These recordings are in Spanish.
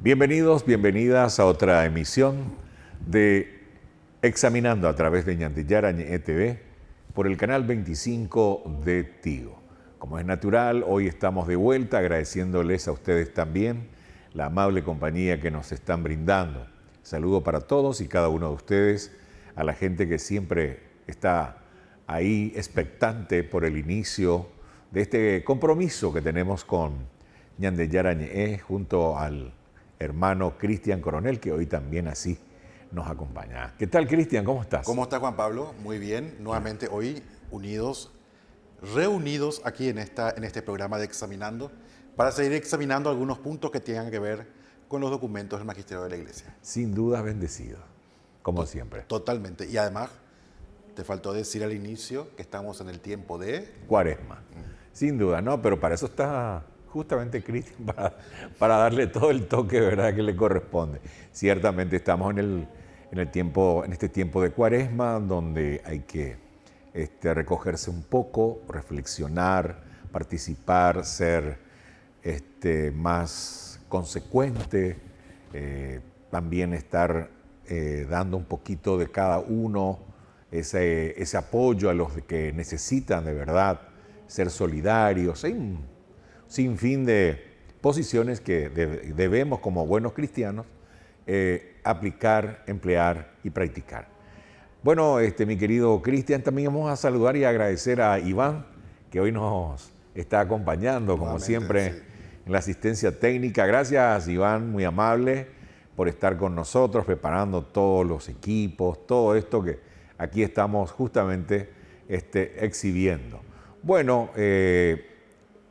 Bienvenidos, bienvenidas a otra emisión de Examinando a través de Ñantiyara Ñe TV por el canal 25 de Tigo. Como es natural, hoy estamos de vuelta agradeciéndoles a ustedes también la amable compañía que nos están brindando. Saludo para todos y cada uno de ustedes, a la gente que siempre está ahí expectante por el inicio de este compromiso que tenemos con Ñantiyara Ñe junto al hermano Cristian Coronel, que hoy también así nos acompaña. ¿Qué tal, Cristian? ¿Cómo estás? ¿Cómo está Juan Pablo? Muy bien. Nuevamente hoy reunidos aquí en este programa de Examinando, para seguir examinando algunos puntos que tengan que ver con los documentos del Magisterio de la Iglesia. Sin duda bendecido, como siempre. Totalmente. Y además, te faltó decir al inicio que estamos en el tiempo de... Cuaresma. Sin duda, ¿no? Pero para eso está justamente Cristian, para darle todo el toque, ¿verdad?, que le corresponde. Ciertamente estamos en este tiempo de Cuaresma, donde hay que recogerse un poco, reflexionar, participar, ser más consecuente, también estar dando un poquito de cada uno, ese apoyo a los que necesitan de verdad, ser solidarios, hay un sinfín de posiciones que debemos como buenos cristianos aplicar, emplear y practicar. Bueno, mi querido Cristian, también vamos a saludar y agradecer a Iván, que hoy nos está acompañando, como siempre, sí, en la asistencia técnica. Gracias, Iván, muy amable, por estar con nosotros, preparando todos los equipos, todo esto que aquí estamos justamente exhibiendo. Bueno,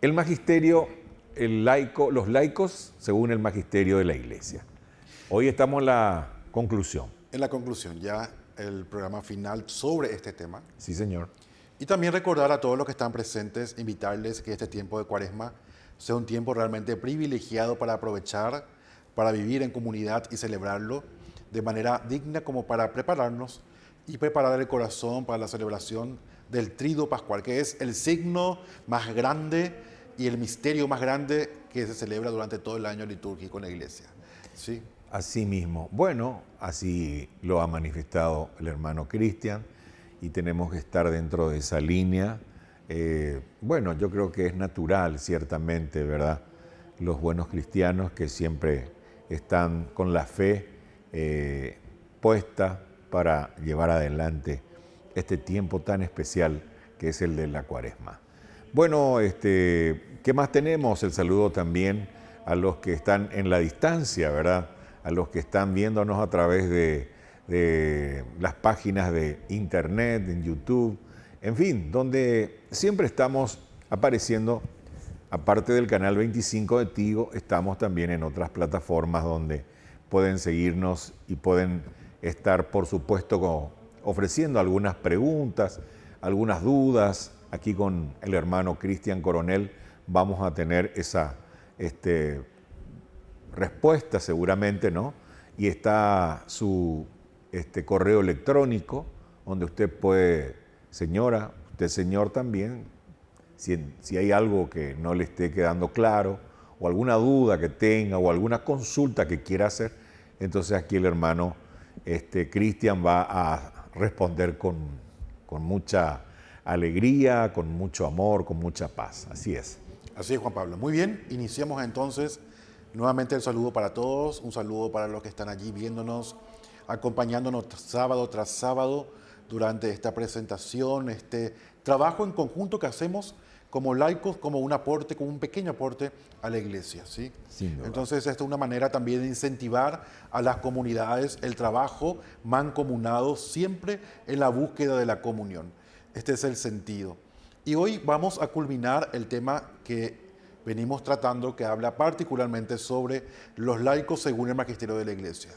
el magisterio, los laicos según el magisterio de la Iglesia. Hoy estamos en la conclusión. En la conclusión, ya el programa final sobre este tema. Sí, señor. Y también recordar a todos los que están presentes, invitarles que este tiempo de Cuaresma sea un tiempo realmente privilegiado para aprovechar, para vivir en comunidad y celebrarlo de manera digna, como para prepararnos y preparar el corazón para la celebración del Tríduo Pascual, que es el signo más grande y el misterio más grande que se celebra durante todo el año litúrgico en la Iglesia. ¿Sí? Así mismo. Bueno, así lo ha manifestado el hermano Cristian y tenemos que estar dentro de esa línea. Bueno, yo creo que es natural, ciertamente, ¿verdad? Los buenos cristianos que siempre están con la fe puesta para llevar adelante este tiempo tan especial que es el de la Cuaresma. Bueno, ¿qué más tenemos? El saludo también a los que están en la distancia, ¿verdad? A los que están viéndonos a través de las páginas de internet, en YouTube, en fin, donde siempre estamos apareciendo. Aparte del canal 25 de Tigo, estamos también en otras plataformas donde pueden seguirnos y pueden estar, por supuesto, ofreciendo algunas preguntas, algunas dudas. Aquí con el hermano Cristian Coronel vamos a tener esa respuesta seguramente, ¿no? Y está su correo electrónico, donde usted puede, señora, usted señor también, si hay algo que no le esté quedando claro, o alguna duda que tenga, o alguna consulta que quiera hacer, entonces aquí el hermano Cristian va a responder con mucha alegría, con mucho amor, con mucha paz. Así es. Así es, Juan Pablo. Muy bien, iniciamos entonces. Nuevamente el saludo para todos, un saludo para los que están allí viéndonos, acompañándonos sábado tras sábado durante esta presentación, este trabajo en conjunto que hacemos como laicos, como un aporte, como un pequeño aporte a la iglesia, ¿sí? Sin duda. Entonces, esta es una manera también de incentivar a las comunidades el trabajo mancomunado, siempre en la búsqueda de la comunión. Este es el sentido. Y hoy vamos a culminar el tema que venimos tratando, que habla particularmente sobre los laicos según el magisterio de la Iglesia.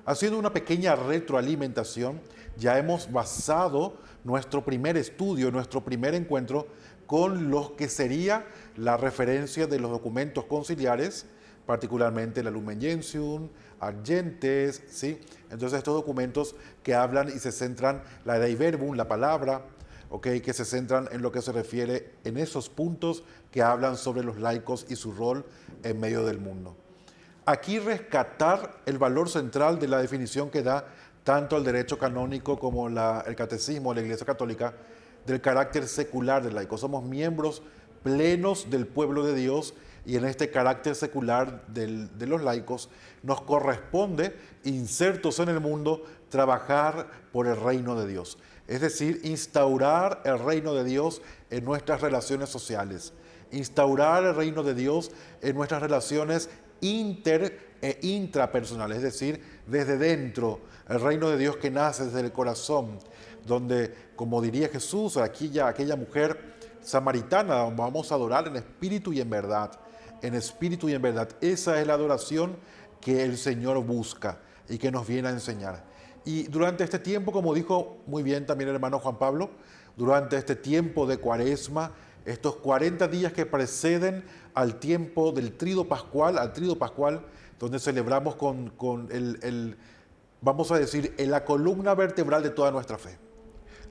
Haciendo una pequeña retroalimentación, ya hemos basado nuestro primer estudio, nuestro primer encuentro con lo que sería la referencia de los documentos conciliares, particularmente la Lumen Gentium, Ad Gentes, ¿sí? Entonces estos documentos que hablan y se centran, la Dei Verbum, la palabra, ¿okay?, que se centran en lo que se refiere en esos puntos que hablan sobre los laicos y su rol en medio del mundo. aquí rescatar el valor central de la definición que da tanto el derecho canónico como el catecismo de la Iglesia Católica del carácter secular del laico. Somos miembros plenos del pueblo de Dios y en este carácter secular de los laicos nos corresponde, insertos en el mundo, trabajar por el reino de Dios. Es decir, instaurar el reino de Dios en nuestras relaciones sociales, instaurar el reino de Dios en nuestras relaciones inter e intrapersonales, es decir, desde dentro, el reino de Dios que nace desde el corazón, donde, como diría Jesús, aquella mujer samaritana, vamos a adorar en espíritu y en verdad, en espíritu y en verdad. Esa es la adoración que el Señor busca y que nos viene a enseñar. Y durante este tiempo, como dijo muy bien también el hermano Juan Pablo, durante este tiempo de Cuaresma, estos 40 días que preceden al tiempo del Tríodo Pascual, donde celebramos vamos a decir, en la columna vertebral de toda nuestra fe,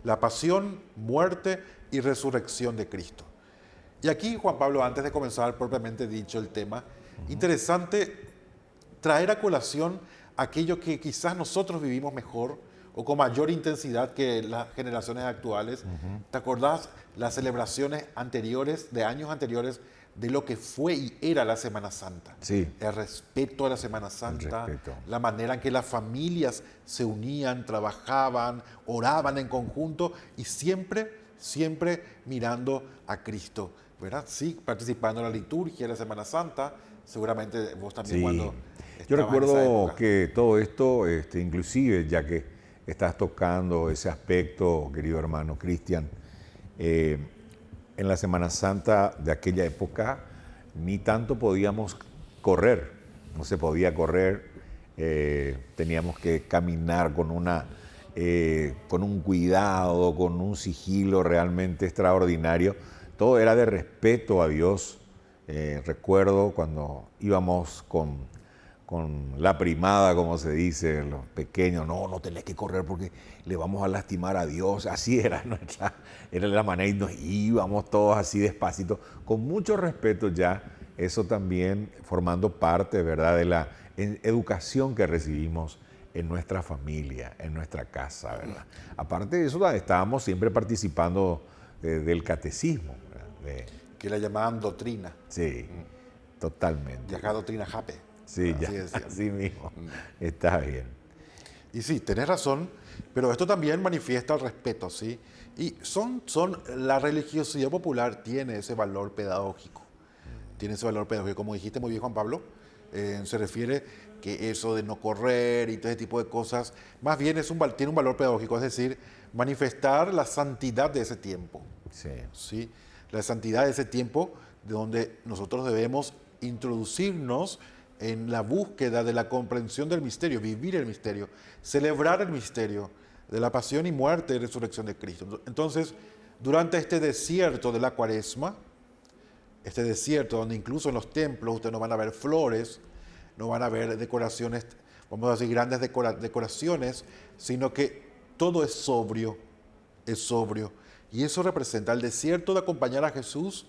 la pasión, muerte y resurrección de Cristo. Y aquí, Juan Pablo, antes de comenzar propiamente dicho el tema, interesante traer a colación aquello que quizás nosotros vivimos mejor o con mayor intensidad que las generaciones actuales. ¿Te acordás las celebraciones anteriores, de años anteriores, de lo que fue y era la Semana Santa? Sí. El respeto a la Semana Santa, la manera en que las familias se unían, trabajaban, oraban en conjunto y siempre mirando a Cristo, ¿verdad? Sí, participando en la liturgia de la Semana Santa, seguramente vos también cuando yo estabas en esa recuerdo época. que todo esto, inclusive ya que estás tocando ese aspecto, querido hermano Cristian, en la Semana Santa de aquella época ni tanto podíamos correr, no se podía correr, teníamos que caminar con un cuidado, con un sigilo realmente extraordinario. Todo era de respeto a Dios. Recuerdo cuando íbamos con la primada, como se dice, los pequeños, no tenés que correr porque le vamos a lastimar a Dios. Así era era la manera y nos íbamos todos así despacito, con mucho respeto ya, eso también formando parte, ¿verdad?, de la educación que recibimos en nuestra familia, en nuestra casa, ¿verdad? Aparte de eso, estábamos siempre participando del catecismo, ¿verdad? Que la llamaban doctrina. Sí, totalmente. Y acá doctrina Jape. Sí, ya, decían. así mismo. Está bien. Y sí, tenés razón, pero esto también manifiesta el respeto, ¿sí? Y la religiosidad popular tiene ese valor pedagógico. Tiene ese valor pedagógico. Como dijiste muy bien, Juan Pablo, se refiere que eso de no correr y todo ese tipo de cosas, más bien tiene un valor pedagógico, es decir, manifestar la santidad de ese tiempo. Sí. ¿Sí? La santidad de ese tiempo de donde nosotros debemos introducirnos en la búsqueda de la comprensión del misterio, vivir el misterio, celebrar el misterio de la pasión y muerte y resurrección de Cristo. Entonces, durante este desierto de la Cuaresma, este desierto donde incluso en los templos ustedes no van a ver flores, no van a ver decoraciones, vamos a decir grandes decoraciones, sino que todo es sobrio, Y eso representa el desierto de acompañar a Jesús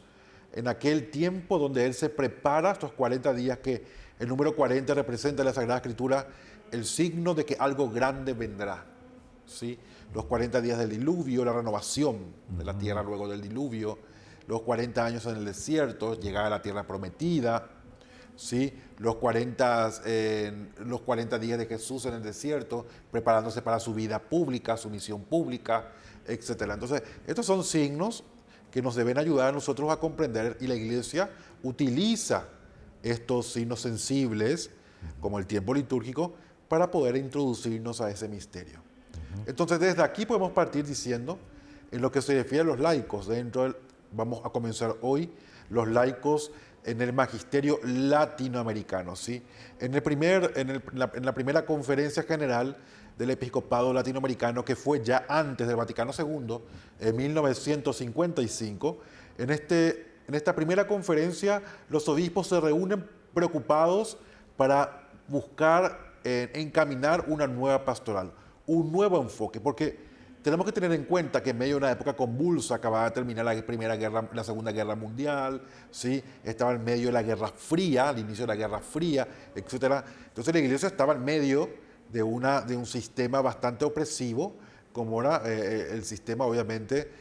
en aquel tiempo donde Él se prepara, estos 40 días que el número 40 representa en la Sagrada Escritura el signo de que algo grande vendrá. ¿Sí? Los 40 días del diluvio, la renovación de la tierra luego del diluvio, los 40 años en el desierto, llegar a la tierra prometida, ¿sí? Los 40 días de Jesús en el desierto, preparándose para su vida pública, su misión pública, etc. Entonces, estos son signos que nos deben ayudar a nosotros a comprender, y la Iglesia utiliza estos signos sensibles, como el tiempo litúrgico, para poder introducirnos a ese misterio. Entonces, desde aquí podemos partir diciendo, en lo que se refiere a los laicos, vamos a comenzar hoy, los laicos en el magisterio latinoamericano, ¿sí? En la primera conferencia general del episcopado latinoamericano, que fue ya antes del Vaticano II, en 1955, en esta primera conferencia los obispos se reúnen preocupados para buscar encaminar una nueva pastoral, un nuevo enfoque, porque tenemos que tener en cuenta que en medio de una época convulsa, acababa de terminar la Segunda Guerra Mundial, ¿sí? Estaba en medio de la Guerra Fría, al inicio de la Guerra Fría, etcétera. Entonces la iglesia estaba en medio de un sistema bastante opresivo, como era el sistema, obviamente,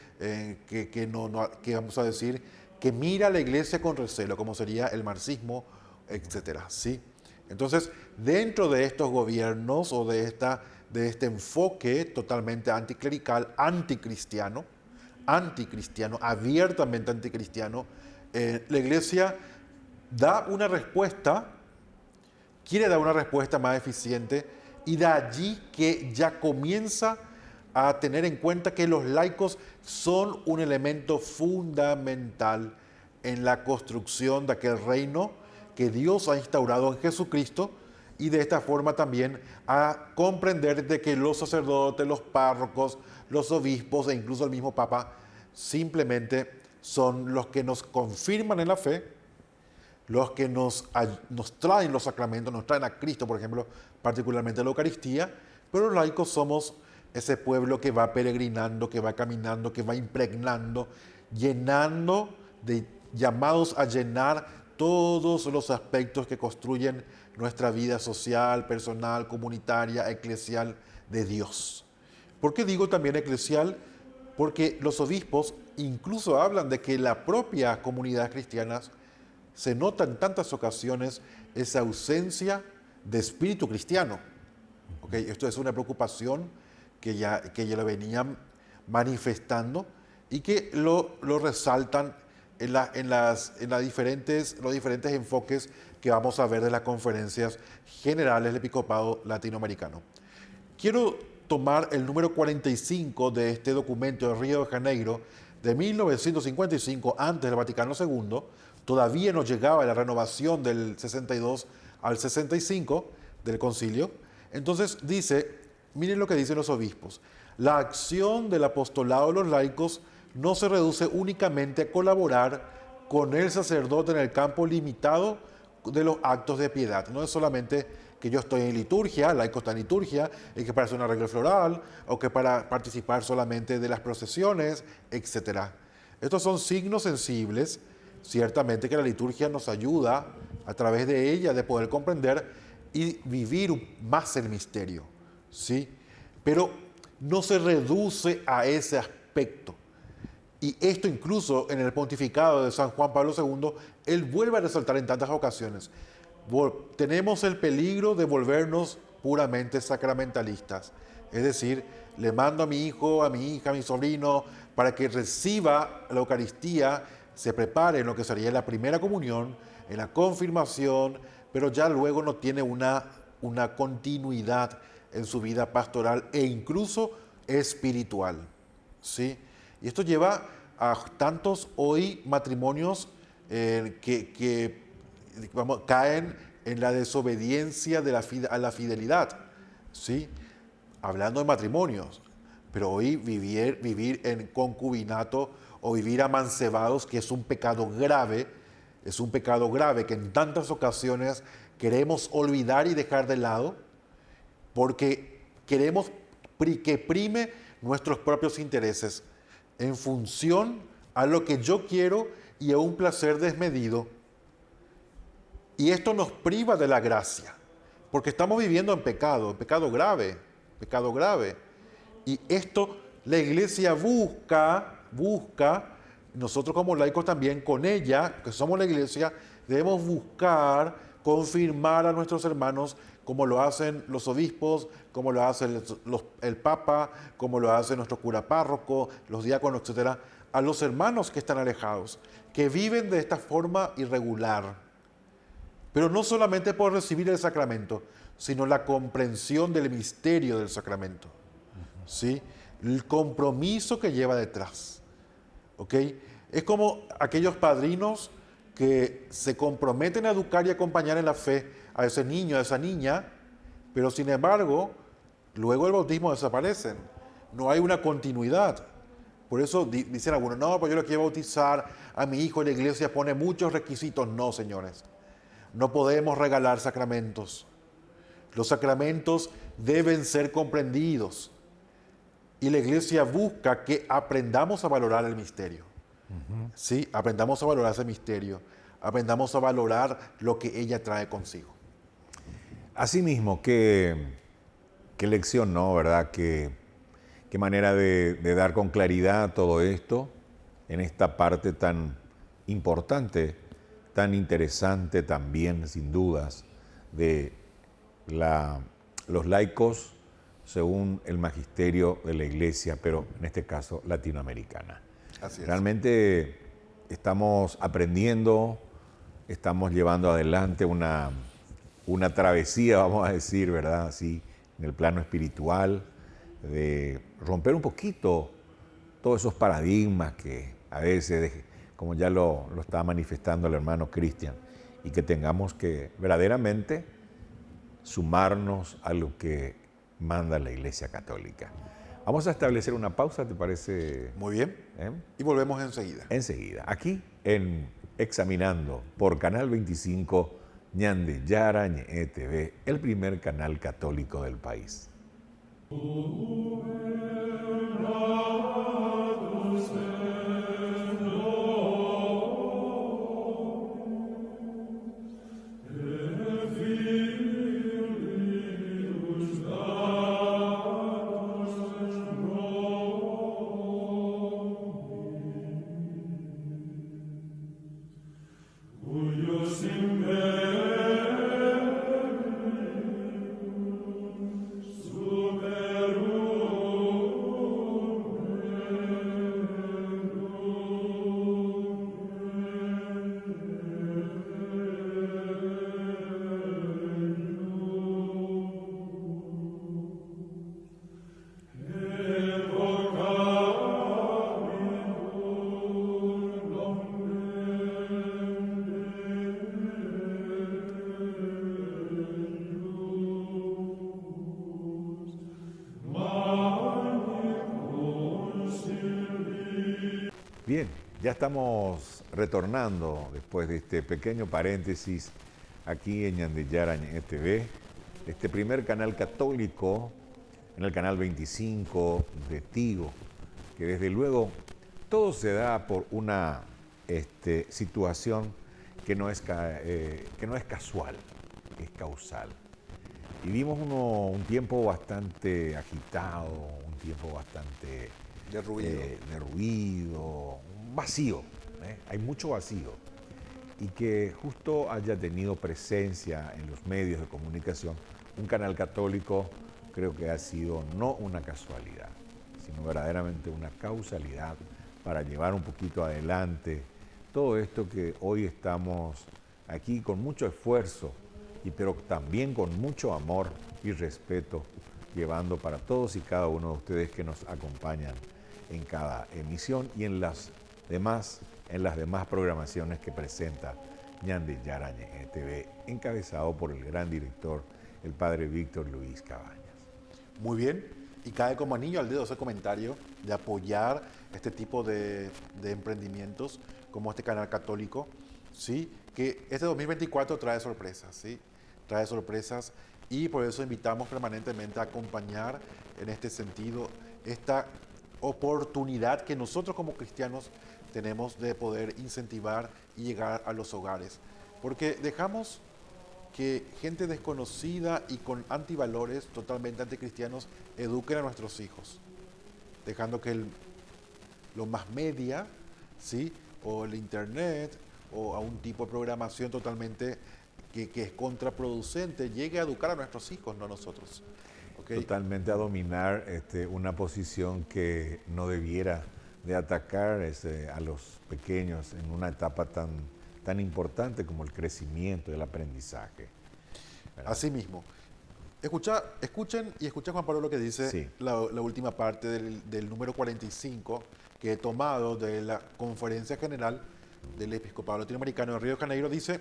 que vamos a decir, que mira a la iglesia con recelo, como sería el marxismo, etcétera, ¿sí? Entonces, dentro de estos gobiernos o de este enfoque totalmente anticlerical, anticristiano, abiertamente anticristiano, la iglesia da una respuesta, quiere dar una respuesta más eficiente, y de allí que ya comienza a tener en cuenta que los laicos son un elemento fundamental en la construcción de aquel reino que Dios ha instaurado en Jesucristo, y de esta forma también a comprender de que los sacerdotes, los párrocos, los obispos e incluso el mismo Papa simplemente son los que nos confirman en la fe, los que nos traen los sacramentos, nos traen a Cristo, por ejemplo, particularmente la Eucaristía, pero los laicos somos ese pueblo que va peregrinando, que va caminando, que va impregnando, llenando, llamados a llenar todos los aspectos que construyen nuestra vida social, personal, comunitaria, eclesial de Dios. ¿Por qué digo también eclesial? Porque los obispos incluso hablan de que la propia comunidad cristiana se nota en tantas ocasiones esa ausencia de espíritu cristiano. ¿Okay? Esto es una preocupación que ya lo venían manifestando y que lo resaltan en los diferentes enfoques que vamos a ver de las conferencias generales del Episcopado Latinoamericano. Quiero tomar el número 45 de este documento de Río de Janeiro de 1955, antes del Vaticano II. Todavía no llegaba la renovación del 62 al 65 del concilio. Entonces dice, miren lo que dicen los obispos: la acción del apostolado de los laicos no se reduce únicamente a colaborar con el sacerdote en el campo limitado de los actos de piedad. No es solamente que yo estoy en liturgia, el laico está en liturgia, y que para hacer un arreglo floral, o que para participar solamente de las procesiones, etc. Estos son signos sensibles, ciertamente, que la liturgia nos ayuda a través de ella de poder comprender y vivir más el misterio, ¿sí? Pero no se reduce a ese aspecto. Y esto incluso en el pontificado de San Juan Pablo II, él vuelve a resaltar en tantas ocasiones. Tenemos el peligro de volvernos puramente sacramentalistas. Es decir, le mando a mi hijo, a mi hija, a mi sobrino, para que reciba la Eucaristía, se prepare en lo que sería la primera comunión, en la confirmación, pero ya luego no tiene una continuidad en su vida pastoral e incluso espiritual, ¿sí? Y esto lleva a tantos hoy matrimonios que caen en la desobediencia a la fidelidad, ¿sí? Hablando de matrimonios, pero hoy vivir en concubinato o vivir amancebados, que es un pecado grave que en tantas ocasiones queremos olvidar y dejar de lado, porque queremos que prime nuestros propios intereses en función a lo que yo quiero y a un placer desmedido. Y esto nos priva de la gracia, porque estamos viviendo en pecado grave. Y esto la iglesia busca, nosotros como laicos también con ella, que somos la iglesia, debemos buscar confirmar a nuestros hermanos, como lo hacen los obispos, como lo hace el Papa, como lo hace nuestro cura párroco, los diáconos, etcétera, a los hermanos que están alejados, que viven de esta forma irregular. Pero no solamente por recibir el sacramento, sino la comprensión del misterio del sacramento, ¿sí? El compromiso que lleva detrás, ¿ok? Es como aquellos padrinos que se comprometen a educar y acompañar en la fe a ese niño, a esa niña, pero sin embargo, luego del bautismo desaparecen. No hay una continuidad. Por eso dicen algunos, no, pues yo lo quiero bautizar a mi hijo, la iglesia pone muchos requisitos. No, señores, no podemos regalar sacramentos. Los sacramentos deben ser comprendidos. Y la iglesia busca que aprendamos a valorar el misterio. ¿Sí? Aprendamos a valorar ese misterio. Aprendamos a valorar lo que ella trae consigo. Asimismo, qué lección, ¿no? ¿Verdad? Qué manera de dar con claridad todo esto en esta parte tan importante, tan interesante también, sin dudas, de los laicos según el magisterio de la Iglesia, pero en este caso latinoamericana. Así es. Realmente estamos aprendiendo, estamos llevando adelante una travesía, vamos a decir, ¿verdad? Así, en el plano espiritual, de romper un poquito todos esos paradigmas que a veces, como ya lo está manifestando el hermano Cristian, y que tengamos que verdaderamente sumarnos a lo que manda la Iglesia Católica. Vamos a establecer una pausa, ¿te parece? Muy bien. Y volvemos enseguida. Enseguida, aquí en Examinando por Canal 25, Ñande Yarañe TV, el primer canal católico del país. Bien, ya estamos retornando después de este pequeño paréntesis aquí en Ñande Yarañe TV, este primer canal católico en el canal 25 de Tigo, que desde luego todo se da por una situación que no es casual, es causal. Vivimos un tiempo bastante agitado, un tiempo bastante De ruido. de ruido, vacío, hay mucho vacío. Y que justo haya tenido presencia en los medios de comunicación un canal católico, creo que ha sido no una casualidad, sino verdaderamente una causalidad para llevar un poquito adelante todo esto que hoy estamos aquí con mucho esfuerzo, pero también con mucho amor y respeto, llevando para todos y cada uno de ustedes que nos acompañan en cada emisión y en las demás programaciones que presenta Ñande Yarañe TV, encabezado por el gran director, el padre Víctor Luis Cabañas. Muy bien. Y cae como anillo al dedo ese comentario de apoyar este tipo de emprendimientos como este canal católico, ¿sí? Que este 2024 trae sorpresas, ¿sí? Trae sorpresas y por eso invitamos permanentemente a acompañar en este sentido esta oportunidad que nosotros como cristianos tenemos de poder incentivar y llegar a los hogares. Porque dejamos que gente desconocida y con antivalores totalmente anticristianos eduquen a nuestros hijos, dejando que los más media, ¿sí? O el internet o a un tipo de programación totalmente que es contraproducente llegue a educar a nuestros hijos, no a nosotros. ¿Okay? Totalmente a dominar una posición que no debiera de atacar a los pequeños en una etapa tan importante como el crecimiento y el aprendizaje. ¿Verdad? Así mismo. Escuchen Juan Pablo lo que dice Sí. la última parte del número 45 que he tomado de la Conferencia General del Episcopado Latinoamericano de Río de Janeiro. Dice,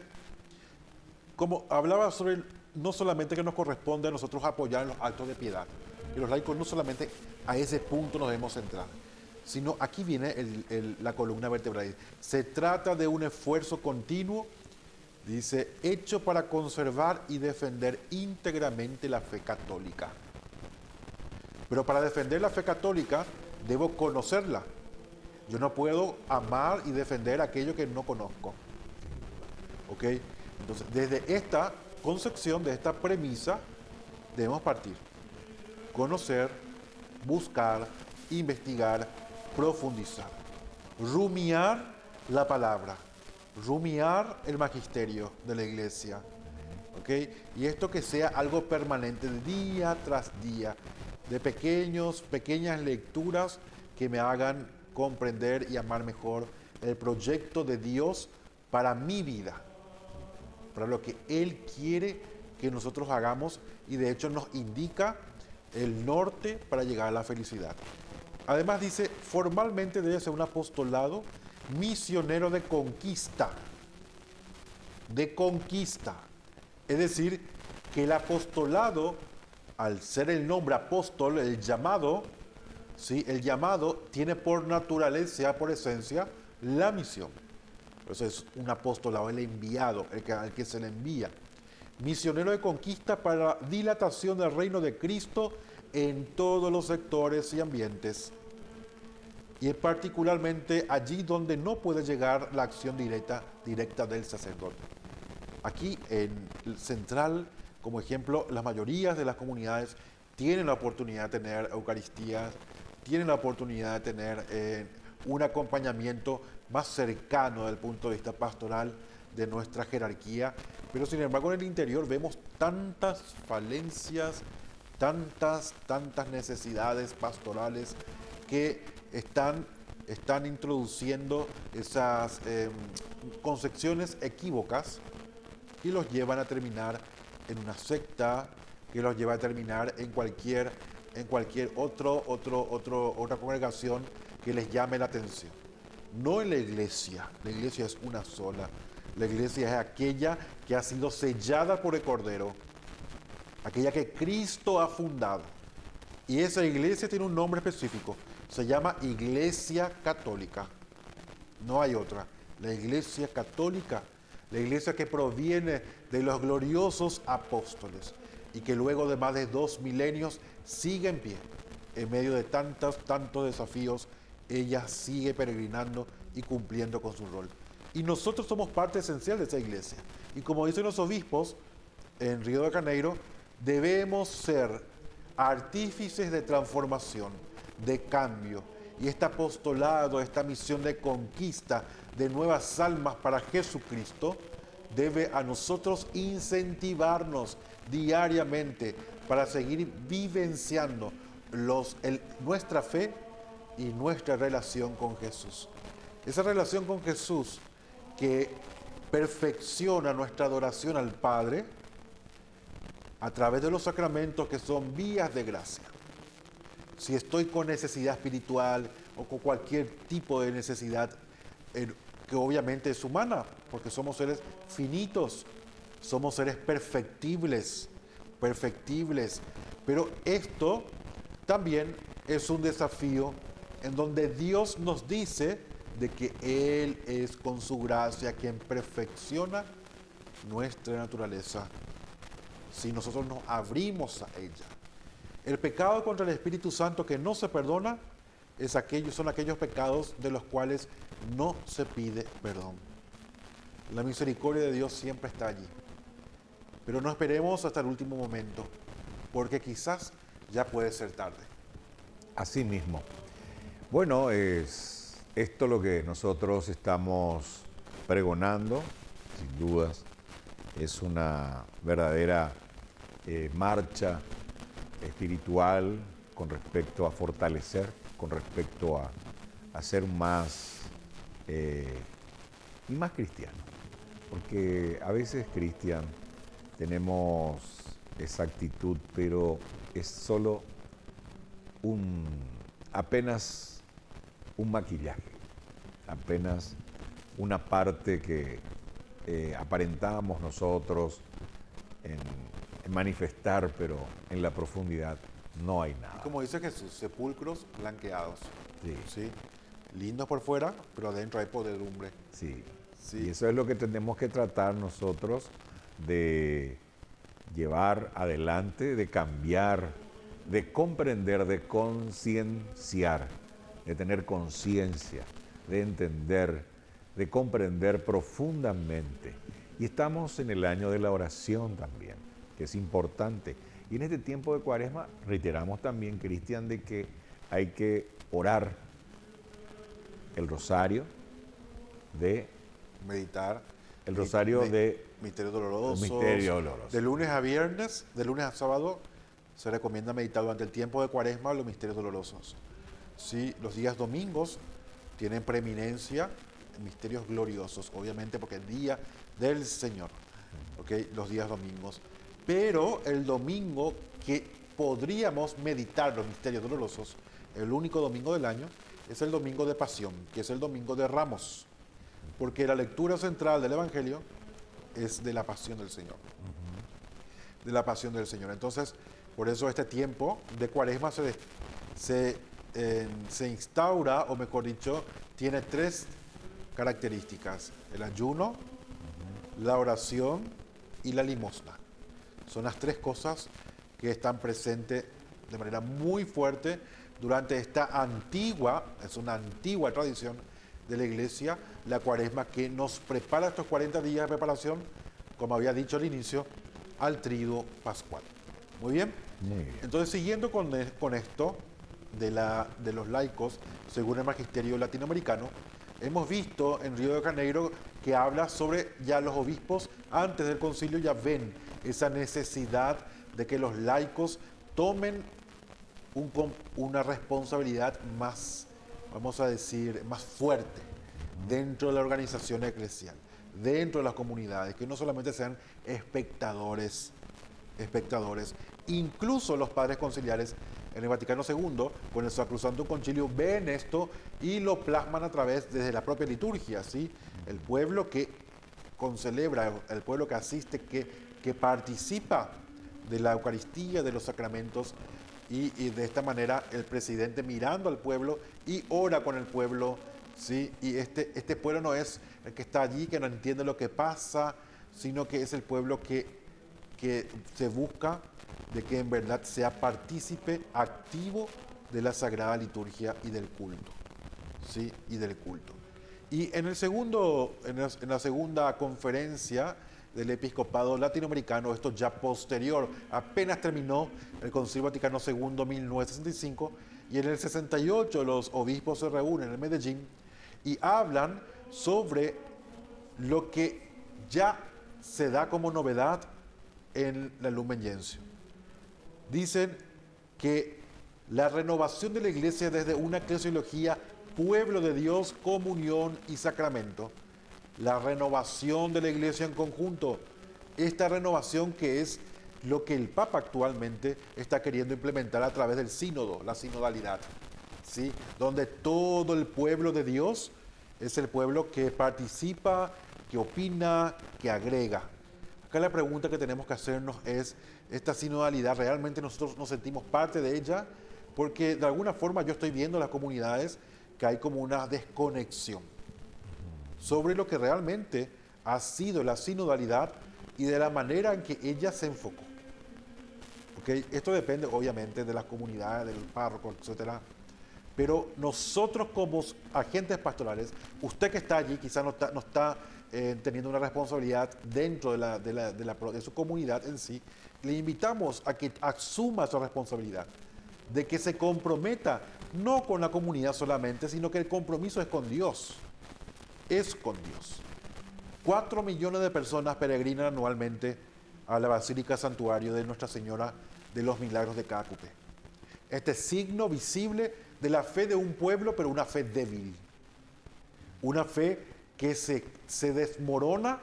como hablaba sobre no solamente que nos corresponde a nosotros apoyar en los actos de piedad, y los laicos no solamente a ese punto nos debemos centrar, sino aquí viene la columna vertebral. Se trata de un esfuerzo continuo, dice, hecho para conservar y defender íntegramente la fe católica. Pero para defender la fe católica debo conocerla. Yo no puedo amar y defender aquello que no conozco. ¿Ok? Entonces, desde esta concepción, de esta premisa, debemos partir. Conocer, buscar, investigar, profundizar. Rumiar la palabra. Rumiar el magisterio de la iglesia. ¿Ok? Y esto que sea algo permanente, de día tras día, de pequeñas lecturas que me hagan comprender y amar mejor el proyecto de Dios para mi vida, para lo que Él quiere que nosotros hagamos y de hecho nos indica el norte para llegar a la felicidad. Además dice, formalmente debe ser un apostolado misionero de conquista. De conquista. Es decir, que el apostolado, al ser el nombre apóstol, el llamado, ¿sí? El llamado tiene por naturaleza, por esencia, la misión. Entonces es un apostolado, el enviado, al que se le envía. Misionero de conquista para la dilatación del reino de Cristo en todos los sectores y ambientes. Y particularmente allí donde no puede llegar la acción directa del sacerdote. Aquí en el Central, como ejemplo, las mayorías de las comunidades tienen la oportunidad de tener Eucaristías, tienen la oportunidad de tener un acompañamiento más cercano desde el punto de vista pastoral de nuestra jerarquía, pero sin embargo en el interior vemos tantas falencias, tantas necesidades pastorales que están introduciendo esas concepciones equívocas que los llevan a terminar en una secta, que los lleva a terminar en cualquier otra congregación que les llame la atención. No en la iglesia es una sola. La iglesia es aquella que ha sido sellada por el Cordero, aquella que Cristo ha fundado. Y esa iglesia tiene un nombre específico, se llama Iglesia Católica. No hay otra. La Iglesia Católica, la iglesia que proviene de los gloriosos apóstoles y que luego de más de 2 milenios sigue en pie. En medio de tantos desafíos, ella sigue peregrinando y cumpliendo con su rol. Y nosotros somos parte esencial de esa iglesia. Y como dicen los obispos en Río de Janeiro, debemos ser artífices de transformación, de cambio. Y este apostolado, esta misión de conquista de nuevas almas para Jesucristo, debe a nosotros incentivarnos diariamente para seguir vivenciando nuestra fe y nuestra relación con Jesús. Esa relación con Jesús que perfecciona nuestra adoración al Padre a través de los sacramentos que son vías de gracia. Si estoy con necesidad espiritual o con cualquier tipo de necesidad que obviamente es humana, porque somos seres finitos, somos seres perfectibles, pero esto también es un desafío en donde Dios nos dice de que Él es con su gracia quien perfecciona nuestra naturaleza, si nosotros nos abrimos a ella. El pecado contra el Espíritu Santo que no se perdona son aquellos pecados de los cuales no se pide perdón. La misericordia de Dios siempre está allí. Pero no esperemos hasta el último momento, porque quizás ya puede ser tarde. Así mismo. Bueno, es esto lo que nosotros estamos pregonando, sin dudas. Es una verdadera marcha espiritual con respecto a fortalecer, con respecto a ser más y más cristiano. Porque a veces, Cristian, tenemos esa actitud, pero es solo apenas un maquillaje, apenas una parte que aparentamos nosotros en manifestar, pero en la profundidad no hay nada. Como dice Jesús, sepulcros blanqueados. Sí. ¿Sí? Lindos por fuera, pero adentro hay podredumbre. Sí. Sí. Y eso es lo que tenemos que tratar nosotros de llevar adelante, de cambiar de comprender, de concienciar, de tener conciencia, de entender, de comprender profundamente. Y estamos en el año de la oración también, que es importante. Y en este tiempo de Cuaresma reiteramos también, Cristian, de que hay que orar el rosario de... Meditar. El rosario de... Misterios dolorosos. Misterio doloroso. De lunes a viernes, de lunes a sábado, se recomienda meditar durante el tiempo de Cuaresma los misterios dolorosos. Sí, los días domingos tienen preeminencia en misterios gloriosos, obviamente porque es día del Señor, ¿okay? Los días domingos. Pero el domingo que podríamos meditar los misterios dolorosos, el único domingo del año, es el domingo de Pasión, que es el domingo de Ramos, porque la lectura central del Evangelio es de la Pasión del Señor. De la Pasión del Señor. Entonces, por eso este tiempo de Cuaresma se instaura, o mejor dicho, tiene tres características: el ayuno, la oración y la limosna. Son las tres cosas que están presentes de manera muy fuerte durante esta es una antigua tradición de la Iglesia, la Cuaresma, que nos prepara estos 40 días de preparación, como había dicho al inicio, al Triduo Pascual. Muy bien. Muy bien. Entonces, siguiendo con esto de los laicos, según el magisterio latinoamericano, hemos visto en Río de Janeiro que habla sobre ya los obispos antes del concilio ya ven esa necesidad de que los laicos tomen una responsabilidad más, vamos a decir, más fuerte dentro de la organización eclesial, dentro de las comunidades, que no solamente sean espectadores. Incluso los padres conciliares en el Vaticano II, con el Sacrosanto Concilio, ven esto y lo plasman a través desde la propia liturgia, ¿sí? El pueblo que concelebra, el pueblo que asiste, que participa de la Eucaristía, de los sacramentos, y de esta manera el presidente mirando al pueblo y ora con el pueblo, ¿sí? Y este pueblo no es el que está allí, que no entiende lo que pasa, sino que es el pueblo que se busca de que en verdad sea partícipe activo de la Sagrada Liturgia y del culto, ¿sí? Y del culto. Y en la segunda conferencia del Episcopado Latinoamericano, esto ya posterior, apenas terminó el Concilio Vaticano II 1965, y en el 68 los obispos se reúnen en Medellín y hablan sobre lo que ya se da como novedad en la Lumen Gentium. Dicen que la renovación de la Iglesia desde una eclesiología, pueblo de Dios, comunión y sacramento, la renovación de la Iglesia en conjunto, esta renovación que es lo que el Papa actualmente está queriendo implementar a través del sínodo, la sinodalidad, ¿sí? Donde todo el pueblo de Dios es el pueblo que participa, que opina, que agrega. Acá la pregunta que tenemos que hacernos es, ¿esta sinodalidad realmente nosotros nos sentimos parte de ella? Porque de alguna forma yo estoy viendo en las comunidades que hay como una desconexión sobre lo que realmente ha sido la sinodalidad y de la manera en que ella se enfocó. ¿Okay? Esto depende obviamente de las comunidades, del párroco, etcétera. Pero nosotros como agentes pastorales, usted que está allí quizás no está teniendo una responsabilidad dentro de su comunidad en sí, le invitamos a que asuma su responsabilidad, de que se comprometa, no con la comunidad solamente, sino que el compromiso es con Dios. Es con Dios. 4 millones de personas peregrinan anualmente a la Basílica Santuario de Nuestra Señora de los Milagros de Cácupe. Este signo visible de la fe de un pueblo, pero una fe débil. Una fe que se desmorona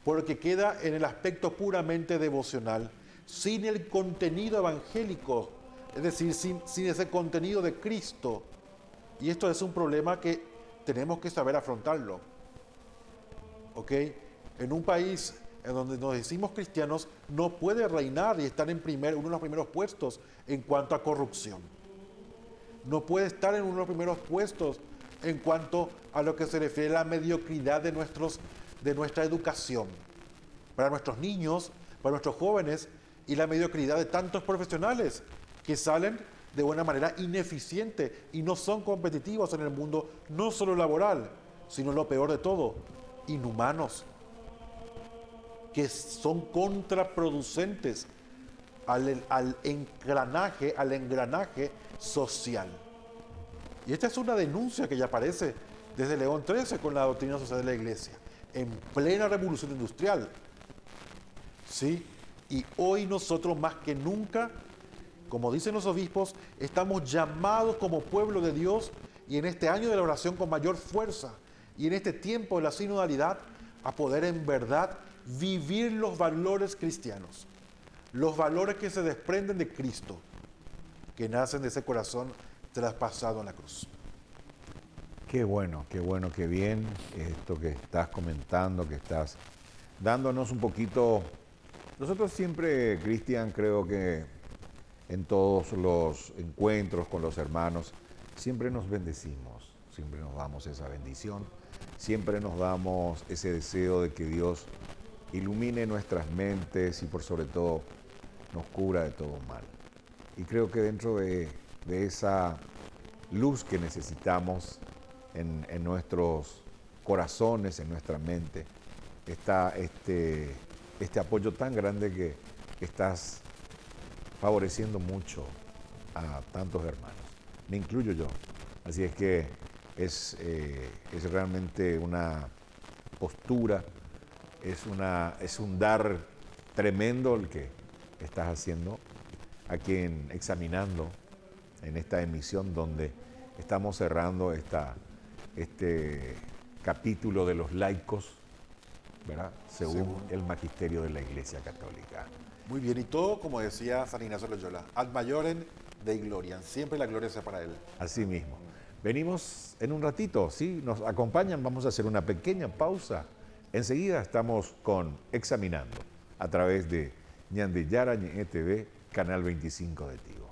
porque queda en el aspecto puramente devocional, sin el contenido evangélico, es decir, sin ese contenido de Cristo. Y esto es un problema que tenemos que saber afrontarlo. ¿Ok? En un país en donde nos decimos cristianos, no puede reinar y estar en uno de los primeros puestos en cuanto a corrupción. No puede estar en uno de los primeros puestos en cuanto a lo que se refiere a la mediocridad de nuestra educación. Para nuestros niños, para nuestros jóvenes, y la mediocridad de tantos profesionales que salen de una manera ineficiente y no son competitivos en el mundo, no solo laboral, sino lo peor de todo, inhumanos, que son contraproducentes al engranaje social. Y esta es una denuncia que ya aparece desde León XIII con la doctrina social de la Iglesia, en plena revolución industrial. ¿Sí? Y hoy nosotros más que nunca, como dicen los obispos, estamos llamados como pueblo de Dios y en este año de la oración con mayor fuerza y en este tiempo de la sinodalidad a poder en verdad vivir los valores cristianos, los valores que se desprenden de Cristo, que nacen de ese corazón traspasado en la cruz. Qué bueno, qué bien esto que estás comentando, que estás dándonos un poquito. Nosotros siempre, Cristian, creo que en todos los encuentros con los hermanos, siempre nos bendecimos, siempre nos damos esa bendición, siempre nos damos ese deseo de que Dios ilumine nuestras mentes y por sobre todo nos cubra de todo mal. Y creo que dentro de esa luz que necesitamos en nuestros corazones, en nuestra mente, está este apoyo tan grande que estás favoreciendo mucho a tantos hermanos. Me incluyo yo. Así es que es realmente una postura, es un dar tremendo el que estás haciendo aquí Examinando, en esta emisión donde estamos cerrando este capítulo de los laicos, ¿verdad? Según el magisterio de la Iglesia Católica. Muy bien, y todo, como decía San Ignacio de Loyola, ad majorem Dei gloria, siempre la gloria sea para Él. Así mismo. Venimos en un ratito, ¿sí? Nos acompañan, vamos a hacer una pequeña pausa. Enseguida estamos con Examinando, a través de Ñande Yara, Ñe TV, Canal 25 de Tigo.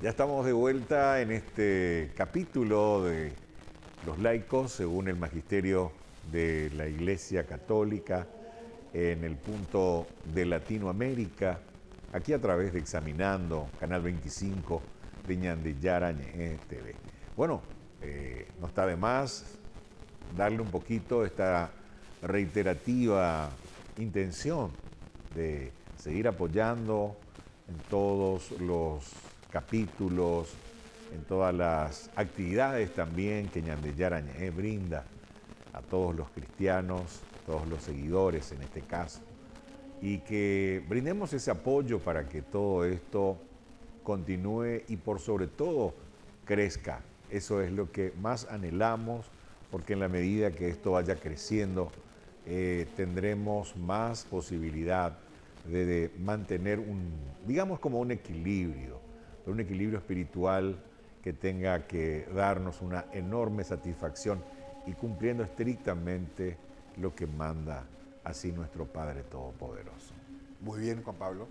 Ya estamos de vuelta en este capítulo de los laicos según el magisterio de la Iglesia Católica en el punto de Latinoamérica, aquí a través de Examinando, Canal 25 de Ñande Yara Ñe TV. Bueno, no está de más darle un poquito esta reiterativa intención de seguir apoyando en todos los capítulos, en todas las actividades también que Ñande Yara Ñe brinda a todos los cristianos, todos los seguidores en este caso, y que brindemos ese apoyo para que todo esto continúe y por sobre todo crezca. Eso es lo que más anhelamos, porque en la medida que esto vaya creciendo, tendremos más posibilidad de mantener digamos como un equilibrio espiritual que tenga que darnos una enorme satisfacción y cumpliendo estrictamente lo que manda así nuestro Padre Todopoderoso. Muy bien, Juan Pablo.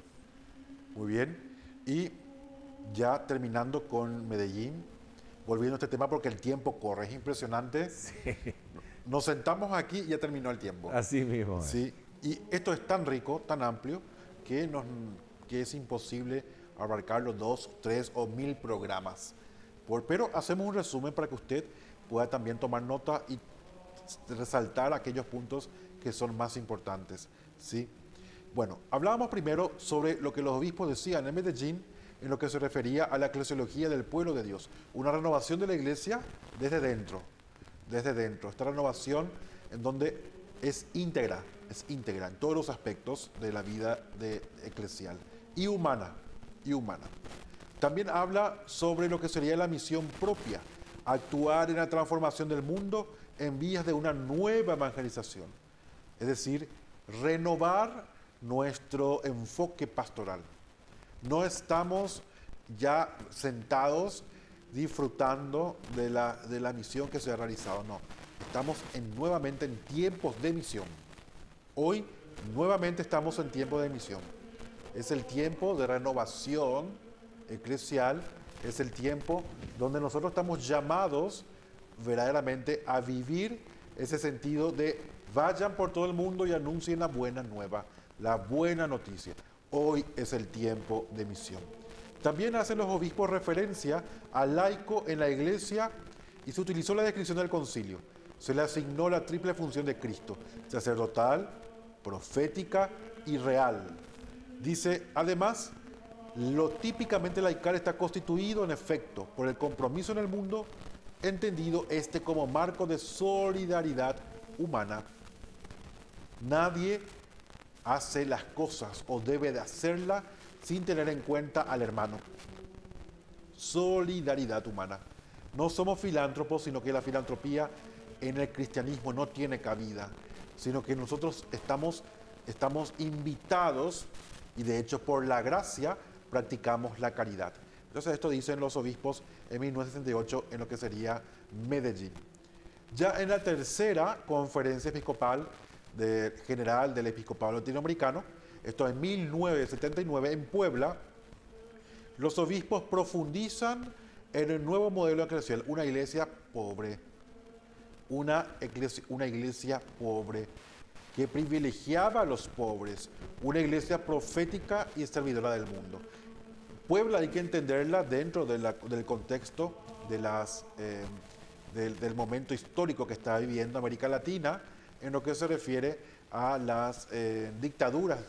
Muy bien. Y ya terminando con Medellín, volviendo a este tema porque el tiempo corre, es impresionante. Sí. Nos sentamos aquí y ya terminó el tiempo. Así mismo. Sí. Y esto es tan rico, tan amplio, que es imposible abarcar los 2, 3 o 1000 programas. Pero hacemos un resumen para que usted pueda también tomar nota y resaltar aquellos puntos que son más importantes. ¿sí? Bueno, hablábamos primero sobre lo que los obispos decían en Medellín en lo que se refería a la eclesiología del pueblo de Dios. Una renovación de la iglesia desde dentro, desde dentro. Esta renovación en donde es íntegra en todos los aspectos de la vida eclesial y humana, y humana. También habla sobre lo que sería la misión propia, actuar en la transformación del mundo en vías de una nueva evangelización. Es decir, renovar nuestro enfoque pastoral. No estamos ya sentados disfrutando de la misión que se ha realizado, no. Estamos nuevamente en tiempos de misión. Hoy nuevamente estamos en tiempo de misión. Es el tiempo de renovación eclesial, es el tiempo donde nosotros estamos llamados verdaderamente a vivir ese sentido de vayan por todo el mundo y anuncien la buena nueva, la buena noticia. Hoy es el tiempo de misión. También hacen los obispos referencia al laico en la iglesia y se utilizó la descripción del concilio. Se le asignó la triple función de Cristo, sacerdotal, profética y real. Dice, además, lo típicamente laical está constituido, en efecto, por el compromiso en el mundo, entendido este como marco de solidaridad humana. Nadie hace las cosas o debe de hacerlas sin tener en cuenta al hermano. Solidaridad humana. No somos filántropos, sino que la filantropía en el cristianismo no tiene cabida, sino que nosotros estamos invitados y de hecho por la gracia practicamos la caridad. Entonces esto dicen los obispos en 1968 en lo que sería Medellín. Ya en la tercera conferencia episcopal general del episcopado latinoamericano, esto en 1979 en Puebla, los obispos profundizan en el nuevo modelo eclesial, una iglesia pobre, una iglesia pobre que privilegiaba a los pobres, una iglesia profética y servidora del mundo. Puebla hay que entenderla dentro del contexto del momento histórico que está viviendo América Latina en lo que se refiere a las dictaduras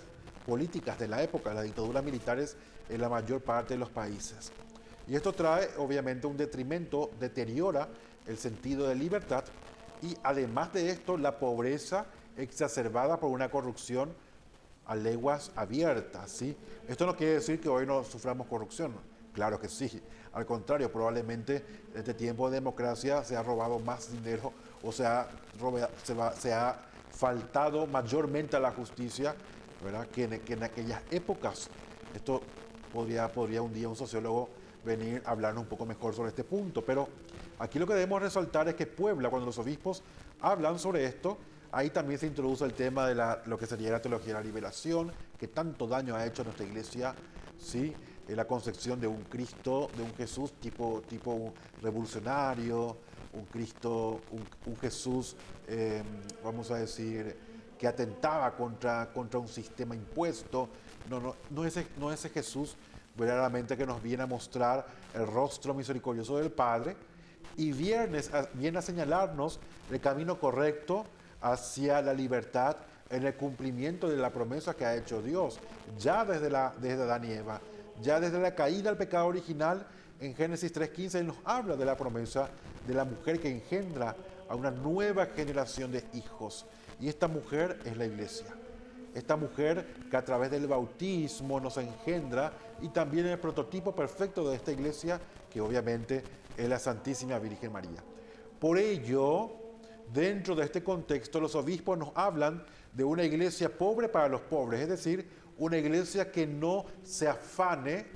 políticas de la época, las dictaduras militares en la mayor parte de los países. Y esto trae obviamente un detrimento, deteriora el sentido de libertad y además de esto la pobreza exacerbada por una corrupción a leguas abiertas, ¿sí? Esto no quiere decir que hoy no suframos corrupción, claro que sí. Al contrario, probablemente en este tiempo de democracia se ha robado más dinero o se ha faltado mayormente a la justicia, ¿verdad? que en aquellas épocas. Esto podría un día un sociólogo venir a hablarnos un poco mejor sobre este punto, pero aquí lo que debemos resaltar es que Puebla, cuando los obispos hablan sobre esto, ahí también se introduce el tema de lo que sería la teología de la liberación, que tanto daño ha hecho a nuestra iglesia, ¿sí? La concepción de un Cristo, de un Jesús tipo revolucionario, un Cristo, un Jesús, vamos a decir, que atentaba contra un sistema impuesto. No ese Jesús verdaderamente que nos viene a mostrar el rostro misericordioso del Padre y viene a señalarnos el camino correcto hacia la libertad en el cumplimiento de la promesa que ha hecho Dios, ya desde Adán y Eva, ya desde la caída al pecado original. En Génesis 3:15 Él nos habla de la promesa de la mujer que engendra a una nueva generación de hijos. Y esta mujer es la iglesia. Esta mujer que a través del bautismo nos engendra y también el prototipo perfecto de esta iglesia, que obviamente es la Santísima Virgen María. Por ello, dentro de este contexto, los obispos nos hablan de una iglesia pobre para los pobres, es decir, una iglesia que no se afane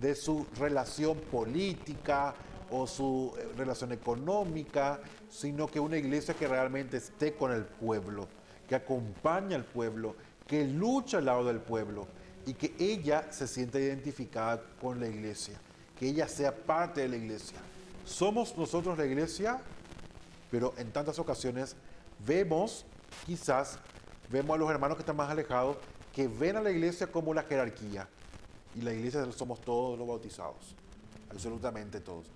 de su relación política o su relación económica, sino que una iglesia que realmente esté con el pueblo, que acompaña al pueblo, que lucha al lado del pueblo y que ella se sienta identificada con la iglesia, que ella sea parte de la iglesia. Somos nosotros la iglesia, pero en tantas ocasiones vemos a los hermanos que están más alejados, que ven a la iglesia como la jerarquía. Y la iglesia somos todos los bautizados, absolutamente todos.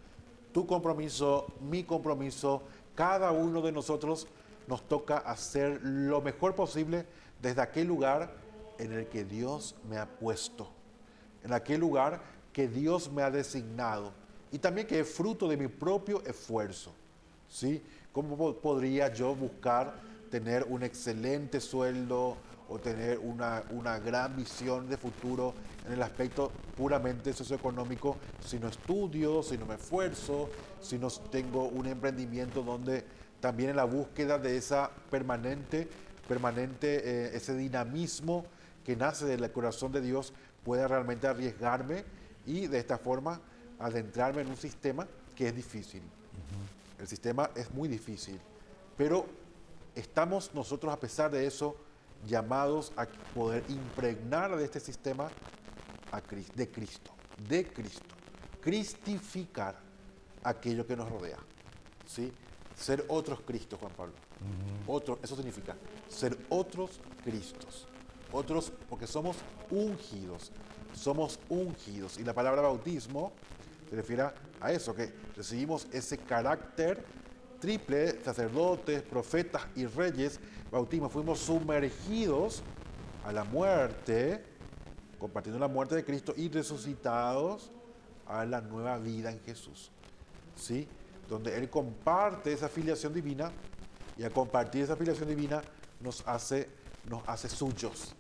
Tu compromiso, mi compromiso, cada uno de nosotros nos toca hacer lo mejor posible desde aquel lugar en el que Dios me ha puesto, en aquel lugar que Dios me ha designado y también que es fruto de mi propio esfuerzo. ¿Sí? ¿Cómo podría yo buscar tener un excelente sueldo o tener una gran visión de futuro en el aspecto puramente socioeconómico si no estudio, si no me esfuerzo, si no tengo un emprendimiento donde también en la búsqueda de esa permanente ese dinamismo que nace del corazón de Dios pueda realmente arriesgarme y de esta forma adentrarme en un sistema que es difícil? El sistema es muy difícil, pero estamos nosotros, a pesar de eso, llamados a poder impregnar de este sistema de Cristo, cristificar aquello que nos rodea, ¿sí? Ser otros Cristos, Juan Pablo. Eso significa ser otros Cristos, otros porque somos ungidos, y la palabra bautismo se refiere a eso, que recibimos ese carácter triple, sacerdotes, profetas y reyes. Bautismo, fuimos sumergidos a la muerte, compartiendo la muerte de Cristo, y resucitados a la nueva vida en Jesús, ¿sí? Donde Él comparte esa filiación divina, y al compartir esa filiación divina nos hace suyos,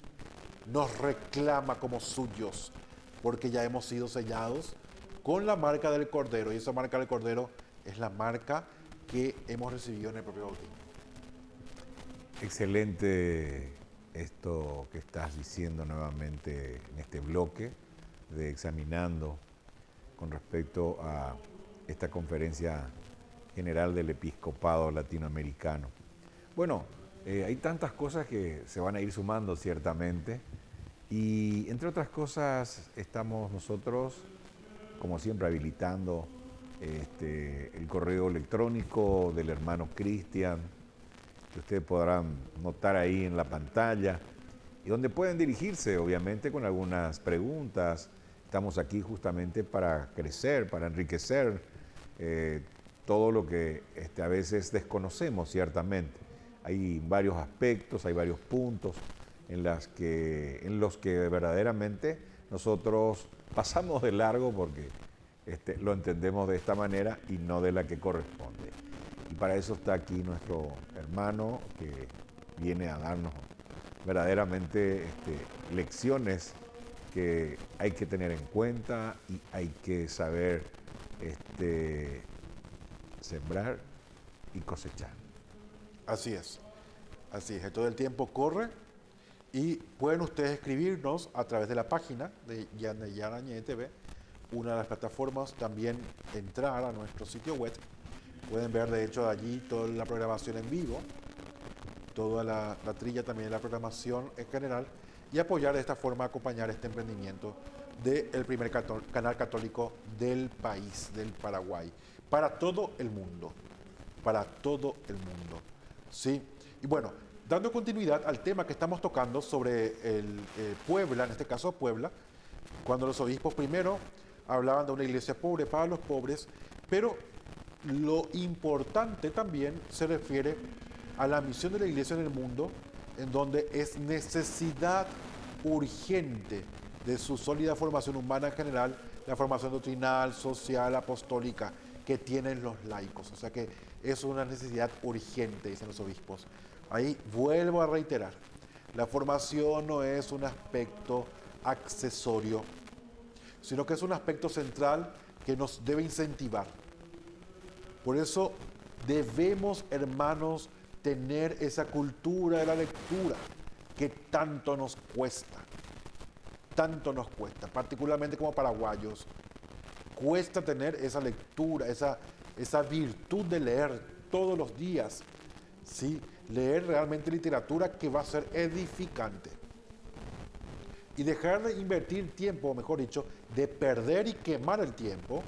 nos reclama como suyos, porque ya hemos sido sellados con la marca del Cordero, y esa marca del Cordero es la marca que hemos recibido en el propio bautismo. Excelente esto que estás diciendo nuevamente en este bloque de Examinando con respecto a esta conferencia general del Episcopado Latinoamericano. Bueno, hay tantas cosas que se van a ir sumando ciertamente, y entre otras cosas estamos nosotros, como siempre, habilitando el correo electrónico del hermano Cristian, que ustedes podrán notar ahí en la pantalla, y donde pueden dirigirse, obviamente, con algunas preguntas. Estamos aquí justamente para crecer, para enriquecer todo lo que a veces desconocemos, ciertamente. Hay varios aspectos, hay varios puntos en los que verdaderamente nosotros pasamos de largo porque lo entendemos de esta manera y no de la que corresponde. Y para eso está aquí nuestro hermano, que viene a darnos verdaderamente lecciones que hay que tener en cuenta y hay que saber sembrar y cosechar. Así es, todo el tiempo corre, y pueden ustedes escribirnos a través de la página de Yarañé TV, una de las plataformas. También entrar a nuestro sitio web. Pueden ver de hecho allí toda la programación en vivo, toda la trilla también de la programación en general, y apoyar de esta forma, acompañar este emprendimiento del primer canal católico del país, del Paraguay, para todo el mundo, ¿sí? Y bueno, dando continuidad al tema que estamos tocando sobre Puebla, en este caso Puebla, cuando los obispos primero hablaban de una iglesia pobre para los pobres, pero lo importante también se refiere a la misión de la iglesia en el mundo, en donde es necesidad urgente de su sólida formación humana en general, la formación doctrinal, social, apostólica que tienen los laicos. O sea que es una necesidad urgente, dicen los obispos. Ahí vuelvo a reiterar, la formación no es un aspecto accesorio, sino que es un aspecto central que nos debe incentivar. Por eso debemos, hermanos, tener esa cultura de la lectura que tanto nos cuesta, particularmente como paraguayos. Cuesta tener esa lectura, esa virtud de leer todos los días, ¿sí? Leer realmente literatura que va a ser edificante. Y dejar de invertir tiempo, o mejor dicho, de perder y quemar el tiempo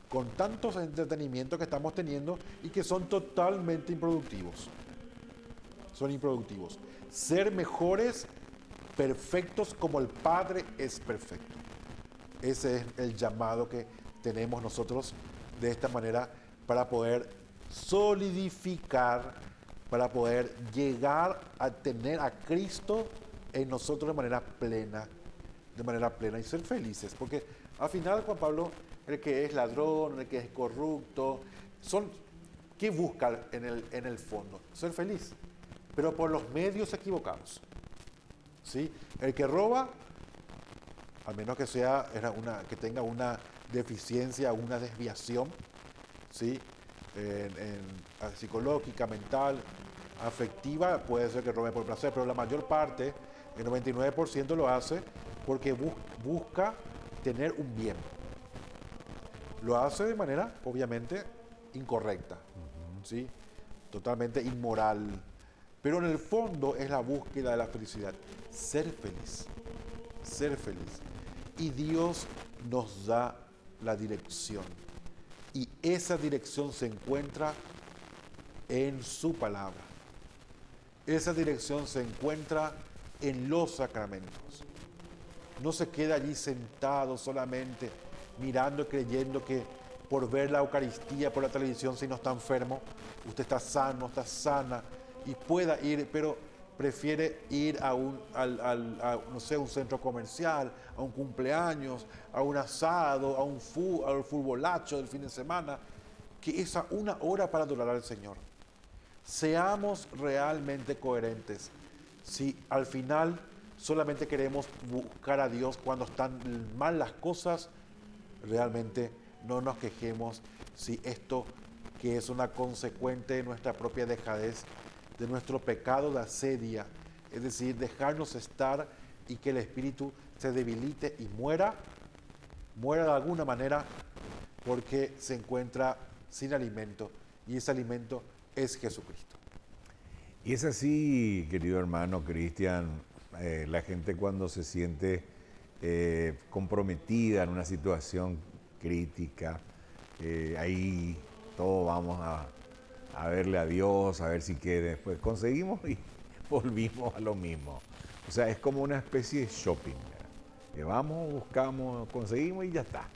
con tantos entretenimientos que estamos teniendo y que son totalmente improductivos. Son improductivos. Ser mejores, perfectos como el Padre es perfecto. Ese es el llamado que tenemos nosotros de esta manera para poder solidificar para poder llegar a tener a Cristo en nosotros de manera plena y ser felices. Porque al final, Juan Pablo, el que es ladrón, el que es corrupto, ¿qué busca en el fondo? Ser feliz, pero por los medios equivocados. ¿Sí? El que roba, al menos que que tenga una deficiencia, una desviación, ¿sí? Psicológica, mental, afectiva, puede ser que robe por placer, pero la mayor parte, el 99% lo hace porque busca tener un bien. Lo hace de manera, obviamente, incorrecta, ¿sí? Totalmente inmoral. Pero en el fondo es la búsqueda de la felicidad. Ser feliz. Ser feliz. Y Dios nos da la dirección. Y esa dirección se encuentra en su palabra. Esa dirección se encuentra en los sacramentos. No se queda allí sentado solamente mirando, creyendo que por ver la Eucaristía por la televisión, si no está enfermo, usted está sano, está sana y pueda ir, pero prefiere ir a no sé, un centro comercial, a un cumpleaños, a un asado, al futbolacho del fin de semana, que esa una hora para adorar al Señor. Seamos realmente coherentes. Si al final solamente queremos buscar a Dios cuando están mal las cosas, realmente no nos quejemos si esto, que es una consecuente de nuestra propia dejadez, de nuestro pecado de asedia, es decir, dejarnos estar y que el espíritu se debilite y muera de alguna manera porque se encuentra sin alimento, y ese alimento es Jesucristo. Y es así, querido hermano Cristian, la gente cuando se siente comprometida en una situación crítica, ahí todos vamos a verle a Dios, a ver si queda. Después conseguimos y volvimos a lo mismo. O sea, es como una especie de shopping, ¿verdad? Vamos, buscamos, conseguimos y ya está.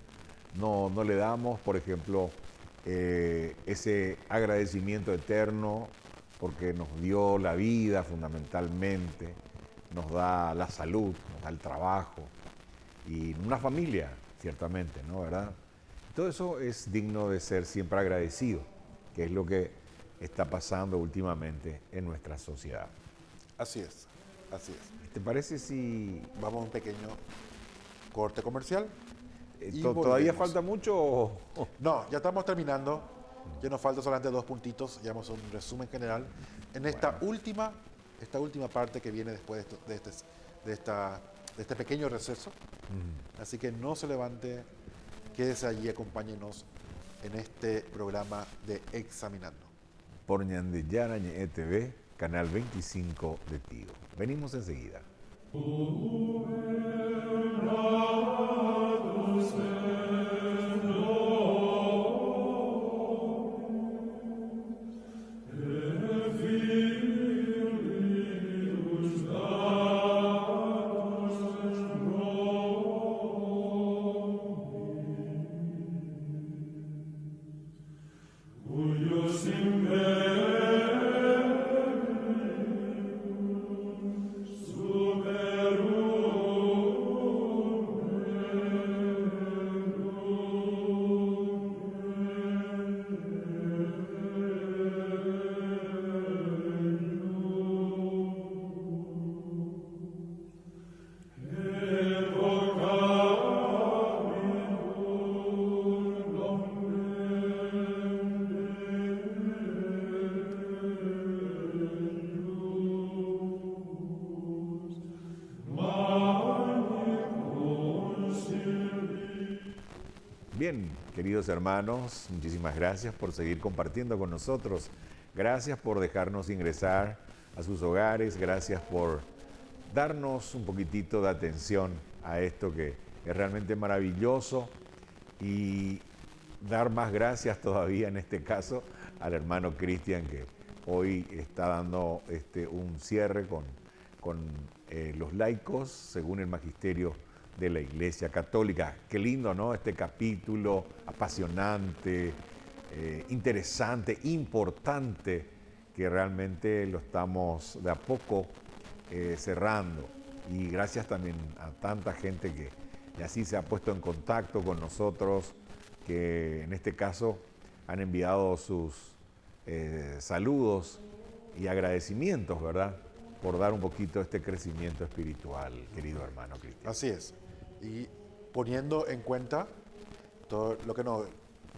No le damos, por ejemplo, ese agradecimiento eterno porque nos dio la vida fundamentalmente, nos da la salud, nos da el trabajo y una familia, ciertamente, ¿no? ¿Verdad? Todo eso es digno de ser siempre agradecido, que es lo que está pasando últimamente en nuestra sociedad. Así es, así es. ¿Te parece si Vamos a un pequeño corte comercial. todavía falta mucho? No, ya estamos terminando. Ya nos faltan solamente 2 puntitos. Ya vamos a un resumen general. En esta última parte que viene después de este pequeño receso. Así que no se levante, quédese allí, acompáñenos en este programa de Examinando. Por Ñandeyara TV, canal 25 de Tigo. Venimos enseguida. Bien, queridos hermanos, muchísimas gracias por seguir compartiendo con nosotros. Gracias por dejarnos ingresar a sus hogares. Gracias por darnos un poquitito de atención a esto que es realmente maravilloso. Y dar más gracias todavía en este caso al hermano Cristian, que hoy está dando un cierre con los laicos según el magisterio de la Iglesia Católica. Qué lindo, ¿no? Este capítulo apasionante, interesante, importante, que realmente lo estamos de a poco cerrando. Y gracias también a tanta gente que así se ha puesto en contacto con nosotros, que en este caso han enviado sus saludos y agradecimientos, ¿verdad?, por dar un poquito este crecimiento espiritual, querido hermano Cristian. Así es. Y poniendo en cuenta todo lo que nos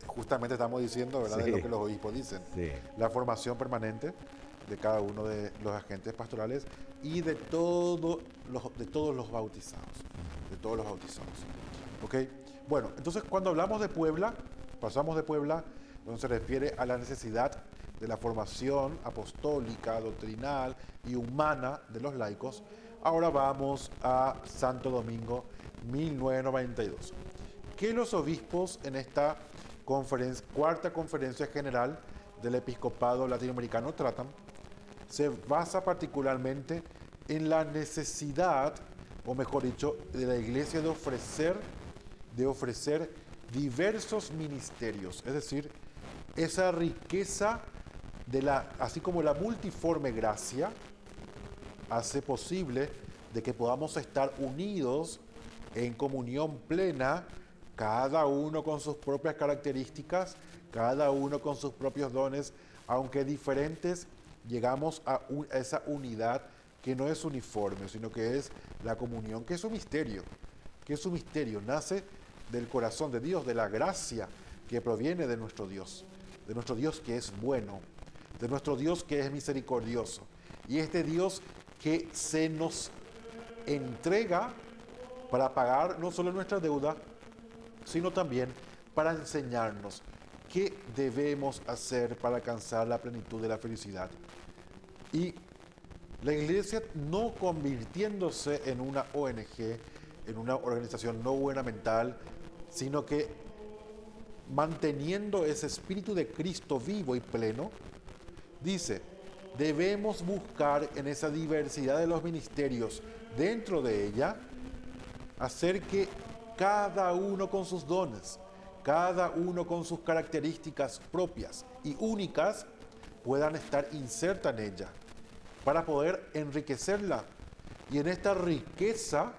justamente estamos diciendo, ¿verdad? Sí. De lo que los obispos dicen. Sí. La formación permanente de cada uno de los agentes pastorales y de todos los bautizados. De todos los bautizados. ¿Ok? Bueno, entonces cuando hablamos de Puebla, pasamos de Puebla, donde se refiere a la necesidad de la formación apostólica, doctrinal y humana de los laicos. Ahora vamos a Santo Domingo, 1992. Que los obispos en esta cuarta conferencia general del episcopado latinoamericano tratan, se basa particularmente en la necesidad, o mejor dicho, de la Iglesia de ofrecer diversos ministerios, es decir, esa riqueza así como la multiforme gracia hace posible de que podamos estar unidos en comunión plena, cada uno con sus propias características, cada uno con sus propios dones, aunque diferentes, llegamos a esa unidad que no es uniforme, sino que es la comunión, que es un misterio, nace del corazón de Dios, de la gracia que proviene de nuestro Dios que es bueno, de nuestro Dios que es misericordioso, y este Dios que se nos entrega para pagar no solo nuestra deuda, sino también para enseñarnos qué debemos hacer para alcanzar la plenitud de la felicidad. Y la Iglesia no convirtiéndose en una ONG, en una organización no gubernamental, sino que manteniendo ese espíritu de Cristo vivo y pleno, dice, debemos buscar en esa diversidad de los ministerios dentro de ella, hacer que cada uno con sus dones, cada uno con sus características propias y únicas, puedan estar insertas en ella, para poder enriquecerla. Y en esta riqueza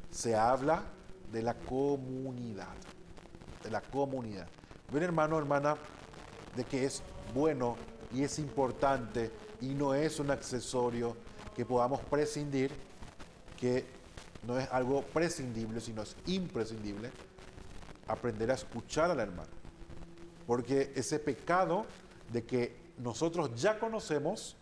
se habla de la comunidad. De la comunidad. Ven, hermano, hermana, de que es bueno y es importante y no es un accesorio que podamos prescindir, que no es algo prescindible, sino es imprescindible, aprender a escuchar al hermano. Porque ese pecado de que nosotros ya conocemos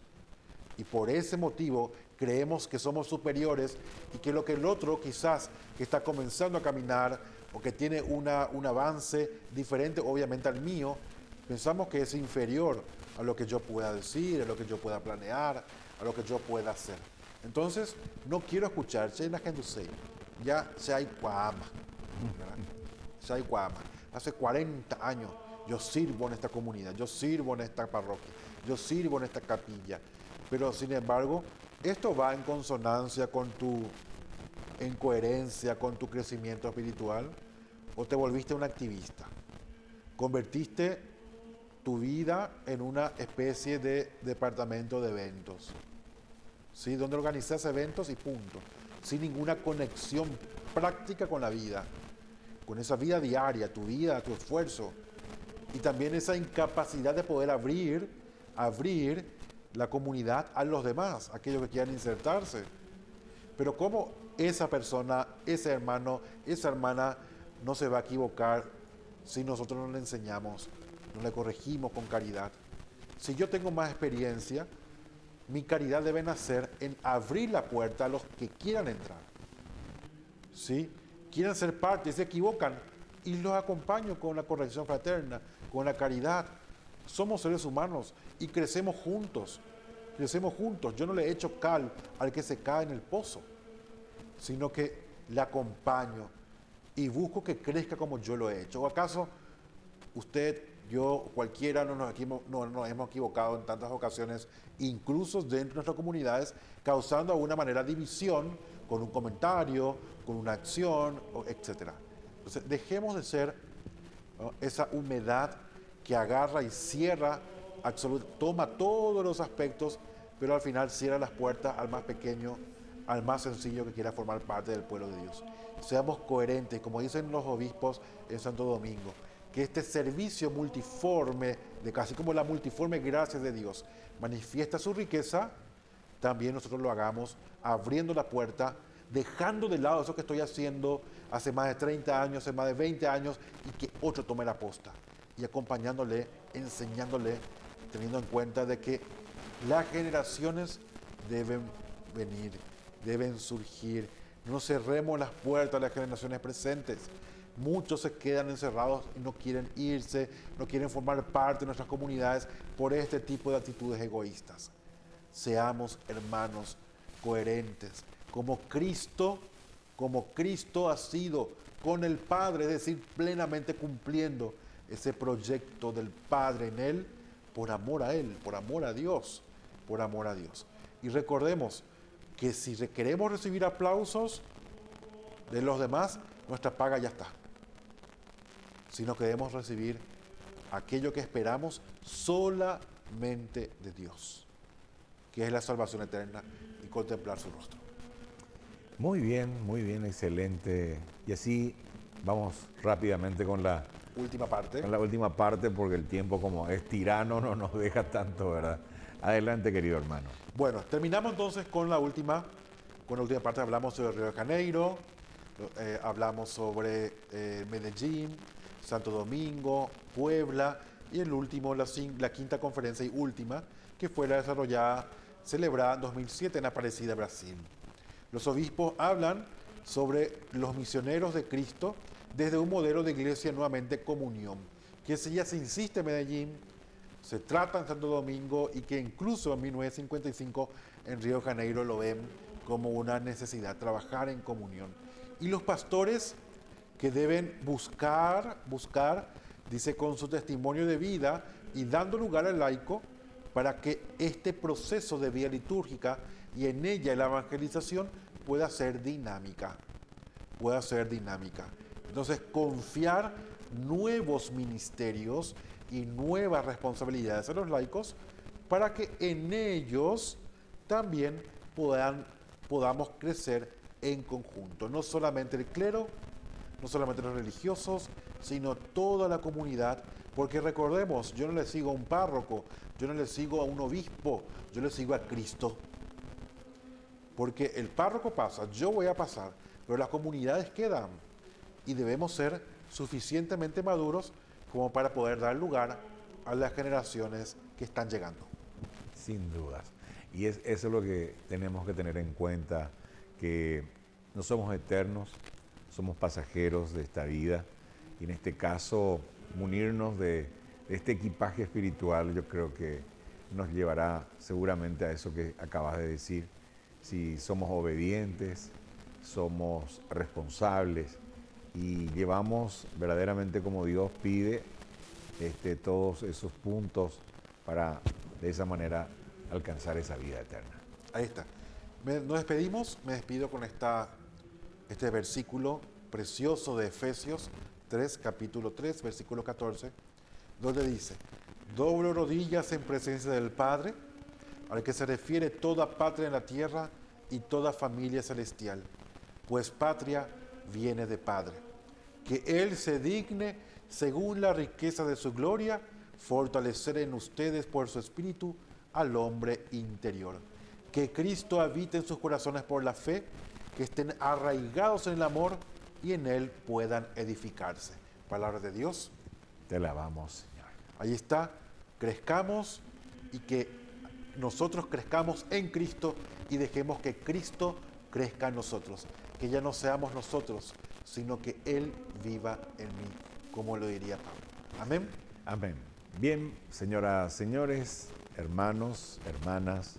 y por ese motivo creemos que somos superiores y que lo que el otro quizás que está comenzando a caminar o que tiene un avance diferente obviamente al mío, pensamos que es inferior a lo que yo pueda decir, a lo que yo pueda planear, a lo que yo pueda hacer. Entonces, no quiero escuchar, la gente dice, ya se hay cuama, se hay cuama. Hace 40 años yo sirvo en esta comunidad, yo sirvo en esta parroquia, yo sirvo en esta capilla, pero sin embargo, esto va en consonancia con en coherencia con tu crecimiento espiritual, o te volviste un activista, convertiste tu vida en una especie de departamento de eventos, ¿sí? Donde organizas eventos y punto, sin ninguna conexión práctica con la vida, con esa vida diaria, tu vida, tu esfuerzo, y también esa incapacidad de poder abrir la comunidad a los demás, aquellos que quieran insertarse. Pero ¿cómo esa persona, ese hermano, esa hermana no se va a equivocar si nosotros no le enseñamos, no le corregimos con caridad? Si yo tengo más experiencia, mi caridad debe nacer en abrir la puerta a los que quieran entrar. ¿Sí? Quieren ser parte, se equivocan, y los acompaño con la corrección fraterna, con la caridad. Somos seres humanos y crecemos juntos. Yo no le echo cal al que se cae en el pozo, sino que le acompaño y busco que crezca como yo lo he hecho. ¿O acaso usted, yo, cualquiera no nos hemos equivocado en tantas ocasiones, incluso dentro de nuestras comunidades, causando de alguna manera división con un comentario, con una acción, etc.? Entonces, dejemos de ser, ¿no?, esa humedad que agarra y cierra toma todos los aspectos, pero al final cierra las puertas al más pequeño, al más sencillo que quiera formar parte del pueblo de Dios. Seamos coherentes, como dicen los obispos en Santo Domingo, que este servicio multiforme, de casi como la multiforme gracia de Dios, manifiesta su riqueza, también nosotros lo hagamos abriendo la puerta, dejando de lado eso que estoy haciendo hace más de 30 años, hace más de 20 años, y que otro tome la posta, y acompañándole, enseñándole, teniendo en cuenta de que las generaciones deben venir, deben surgir. No cerremos las puertas a las generaciones presentes. Muchos se quedan encerrados y no quieren irse, no quieren formar parte de nuestras comunidades por este tipo de actitudes egoístas. Seamos hermanos coherentes, como Cristo ha sido con el Padre, es decir, plenamente cumpliendo ese proyecto del Padre en Él, por amor a Él, por amor a Dios, por amor a Dios. Y recordemos que si queremos recibir aplausos de los demás, nuestra paga ya está. Si no queremos recibir aquello que esperamos solamente de Dios, que es la salvación eterna y contemplar su rostro. Muy bien, excelente. Y así vamos rápidamente con la Última parte. con la última parte, porque el tiempo, como es tirano, no nos deja tanto, ¿verdad? Adelante, querido hermano. Bueno, terminamos entonces con la última parte. Hablamos sobre Río de Janeiro, hablamos sobre Medellín, Santo Domingo, Puebla, y el último, la quinta conferencia y última, que fue la celebrada en 2007 en Aparecida, Brasil. Los obispos hablan sobre los misioneros de Cristo desde un modelo de iglesia nuevamente comunión, que ya se insiste en Medellín, se trata en Santo Domingo, y que incluso en 1955 en Río de Janeiro lo ven como una necesidad, trabajar en comunión. Y los pastores que deben buscar, dice, con su testimonio de vida y dando lugar al laico, para que este proceso de vida litúrgica y en ella la evangelización pueda ser dinámica. Entonces, confiar nuevos ministerios y nuevas responsabilidades a los laicos para que en ellos también podamos crecer en conjunto. No solamente el clero, no solamente los religiosos, sino toda la comunidad, porque recordemos, yo no le sigo a un párroco, yo no le sigo a un obispo, yo le sigo a Cristo. Porque el párroco pasa, yo voy a pasar, pero las comunidades quedan, y debemos ser suficientemente maduros como para poder dar lugar a las generaciones que están llegando. Sin dudas. Y eso es lo que tenemos que tener en cuenta, que no somos eternos, somos pasajeros de esta vida, y en este caso munirnos de este equipaje espiritual, yo creo que nos llevará seguramente a eso que acabas de decir. Si somos obedientes, somos responsables y llevamos verdaderamente como Dios pide todos esos puntos para de esa manera alcanzar esa vida eterna. Ahí está. Nos despedimos, me despido con este versículo precioso de Efesios 3, capítulo 3, versículo 14, donde dice: doblo rodillas en presencia del Padre, al que se refiere toda patria en la tierra y toda familia celestial, pues patria viene de Padre. Que Él se digne, según la riqueza de su gloria, fortalecer en ustedes por su Espíritu al hombre interior. Que Cristo habite en sus corazones por la fe, que estén arraigados en el amor y en Él puedan edificarse. Palabra de Dios. Te alabamos, Señor. Ahí está, crezcamos, y que nosotros crezcamos en Cristo y dejemos que Cristo crezca en nosotros. Que ya no seamos nosotros, sino que Él viva en mí, como lo diría Pablo. Amén. Amén. Bien, señoras, señores, hermanos, hermanas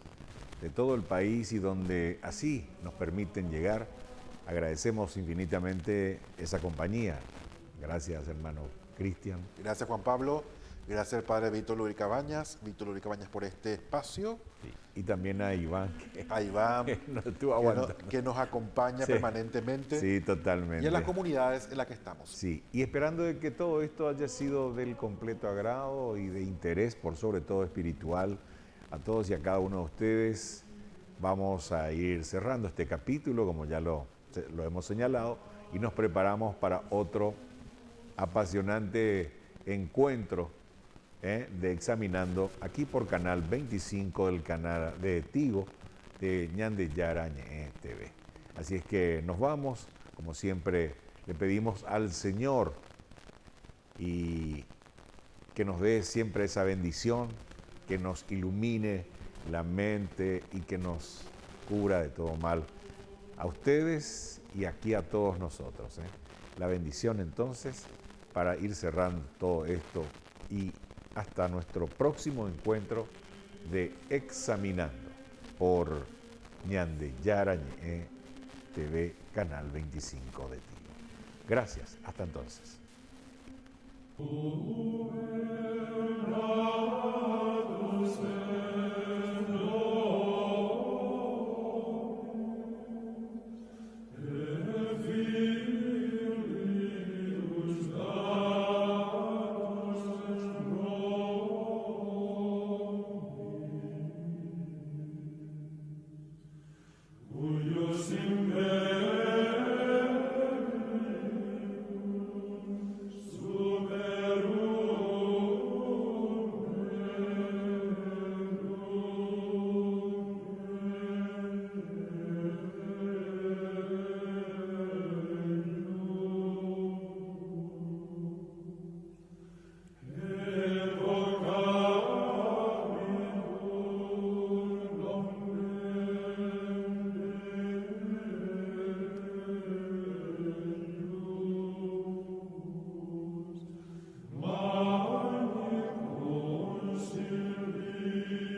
de todo el país y donde así nos permiten llegar, agradecemos infinitamente esa compañía. Gracias, hermano Cristian. Gracias, Juan Pablo. Gracias al padre Víctor Luis Cabañas por este espacio. Sí. Y también a Iván, A Iván, que nos estuvo aguantando. que nos acompaña Sí. permanentemente. Sí, totalmente. Y en las comunidades en las que estamos. Sí, y esperando de que todo esto haya sido del completo agrado y de interés, por sobre todo espiritual, a todos y a cada uno de ustedes, vamos a ir cerrando este capítulo, como ya lo hemos señalado, y nos preparamos para otro apasionante encuentro de Examinando, aquí por Canal 25 del canal de Tigo, de Ñande Yarañe TV. Así es que nos vamos, como siempre le pedimos al Señor y que nos dé siempre esa bendición, que nos ilumine la mente y que nos cubra de todo mal. A ustedes y aquí a todos nosotros. La bendición entonces para ir cerrando todo esto y hasta nuestro próximo encuentro de Examinando por Ñande Yarañe TV, Canal 25 de Tigo. Gracias, hasta entonces.